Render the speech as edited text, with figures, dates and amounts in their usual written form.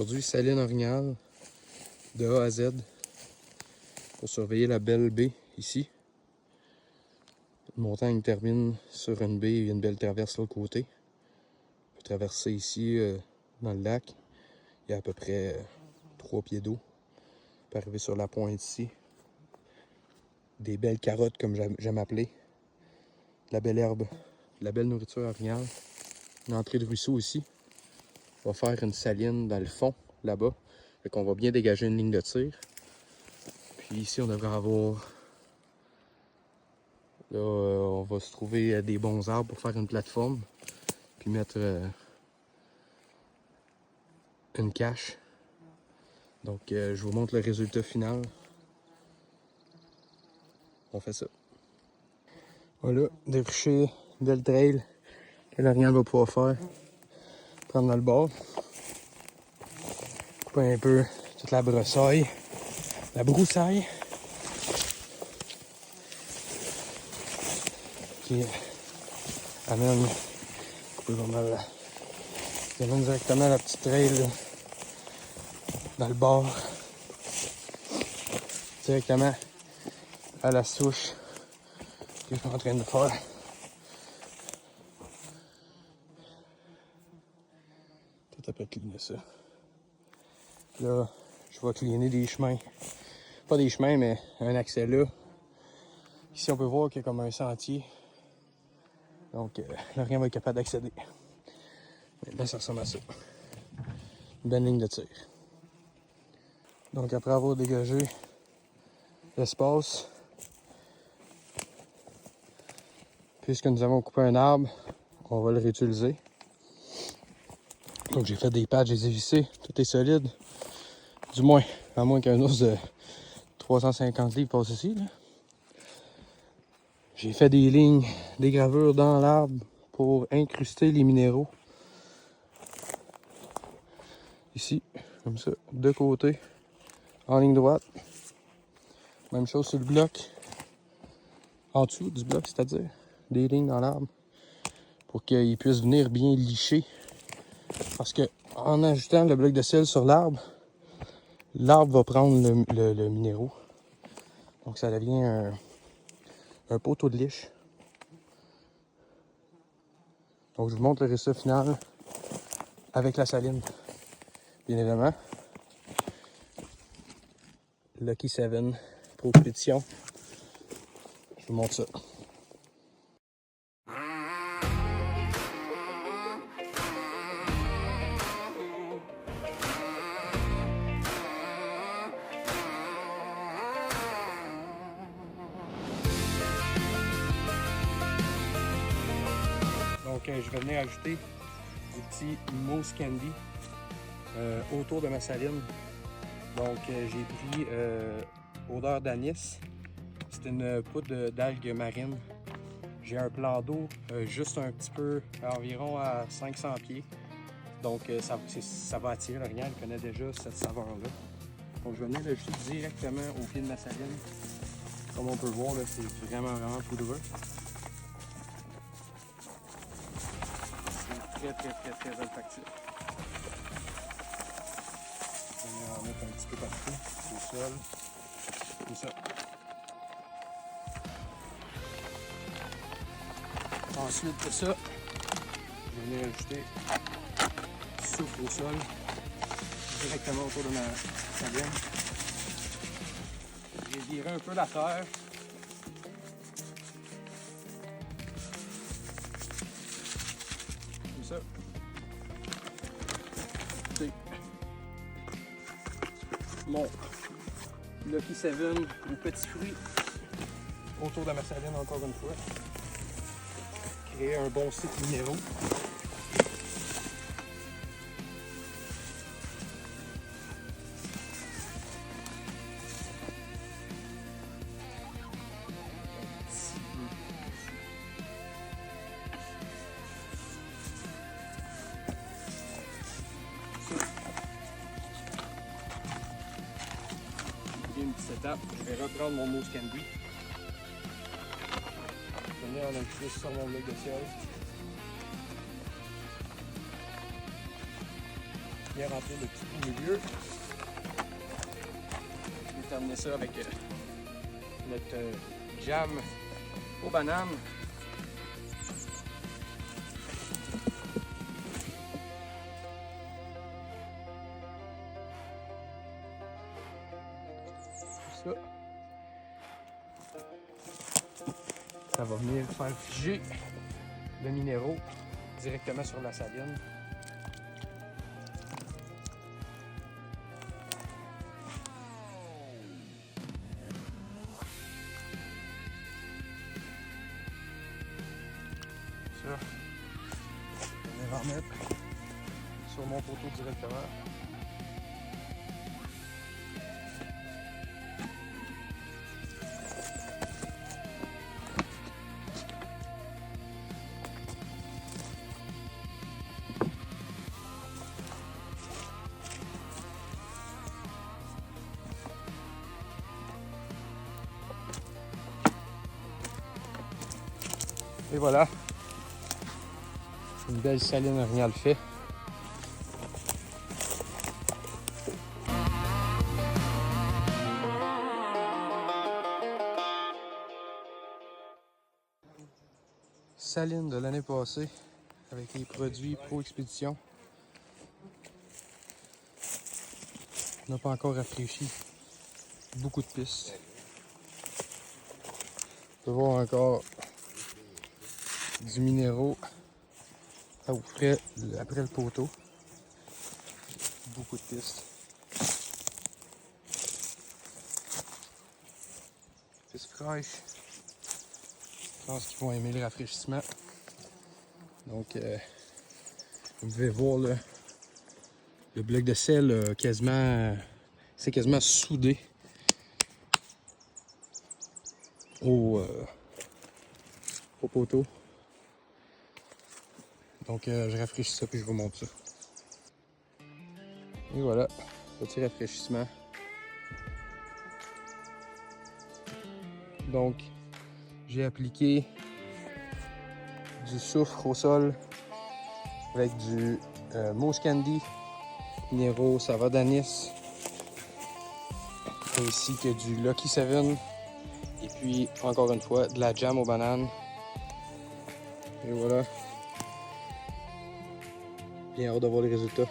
Aujourd'hui, saline orignale de A à Z pour surveiller la belle baie ici. Le montagne termine sur une baie, il y a une belle traverse de l'autre côté. On peut traverser ici dans le lac. Il y a à peu près 3 pieds d'eau. On peut arriver sur la pointe ici. Des belles carottes comme j'aime appeler. De la belle herbe, de la belle nourriture orignale. Une entrée de ruisseau ici. On va faire une saline dans le fond, là-bas. Fait qu'on va bien dégager une ligne de tir. Puis ici, on devrait avoir... Là, on va se trouver des bons arbres pour faire une plateforme. Puis mettre une cache. Donc, je vous montre le résultat final. On fait ça. Voilà, défricher une belle trail que l'orignal va pouvoir faire. Prendre dans le bord. Couper un peu toute la broussaille. La broussaille. Qui amène, couper pas mal, qui amène directement la petite trail là, dans le bord. Directement à la souche que je suis en train de faire. Tout à peu cleaner ça. Là, je vais cleaner des chemins. Pas des chemins, mais un accès là. Ici, on peut voir qu'il y a comme un sentier. Donc, là, rien va être capable d'accéder. Mais là, ça ressemble à ça. Une belle ligne de tir. Donc, après avoir dégagé l'espace, puisque nous avons coupé un arbre, on va le réutiliser. Donc, j'ai fait des patchs, j'ai vissé. Tout est solide. Du moins, à moins qu'un ours de 350 livres passe ici, là. J'ai fait des lignes, des gravures dans l'arbre pour incruster les minéraux. Ici, comme ça, de côté, en ligne droite. Même chose sur le bloc. En dessous du bloc, c'est-à-dire des lignes dans l'arbre pour qu'il puisse venir bien licher. Parce que en ajoutant le bloc de sel sur l'arbre, l'arbre va prendre le minéraux. Donc ça devient un poteau de liche. Donc je vous montre le résultat final avec la saline. Bien évidemment. Lucky 7 Pro Expédition. Je vous montre ça. Donc je vais venir ajouter du petit mousse candy autour de ma saline. Donc j'ai pris odeur d'anis. C'est une poudre d'algues marines. J'ai un plan d'eau juste un petit peu, environ à 500 pieds. Donc ça va attirer l'orignal, il connaît déjà cette saveur-là. Donc je vais venir l'ajouter directement au pied de ma saline. Comme on peut voir, là, c'est vraiment poudreux. C'est très olfactif. Je vais venir en mettre un petit peu partout, au sol, comme ça. Ensuite de ça, je vais venir ajouter du soufre au sol, directement autour de ma saline. J'ai viré un peu la terre. Comme ça. C'est mon Lucky 7 aux petits fruits autour de ma saline encore une fois. Créer un bon cycle minéraux. Une petite étape, je vais reprendre mon mousse candy. Je vais venir en ajouter sur mon bloc de ciel. Bien remplir le petit trou au milieu. Je vais terminer ça avec notre jam aux bananes. Ça va venir faire figer le minéraux directement sur la saline. Ça, je vais en mettre sur mon poteau directement. Et voilà, une belle saline rien le fait. Saline de l'année passée avec les produits Pro Expédition. On n'a pas encore rafraîchi beaucoup de pistes. On peut voir encore du minéraux après le poteau. Beaucoup de pistes. Pistes fraîches. Je pense qu'ils vont aimer le rafraîchissement. Donc, vous pouvez voir le bloc de sel c'est quasiment soudé au poteau. Donc, je rafraîchis ça puis je vous montre ça. Et voilà, petit rafraîchissement. Donc, j'ai appliqué du soufre au sol avec du mousse candy, minéraux, saveur d'anis, ainsi que du Lucky 7. Et puis, encore une fois, de la jam aux bananes. Et voilà. Bien hâte de voir les résultats.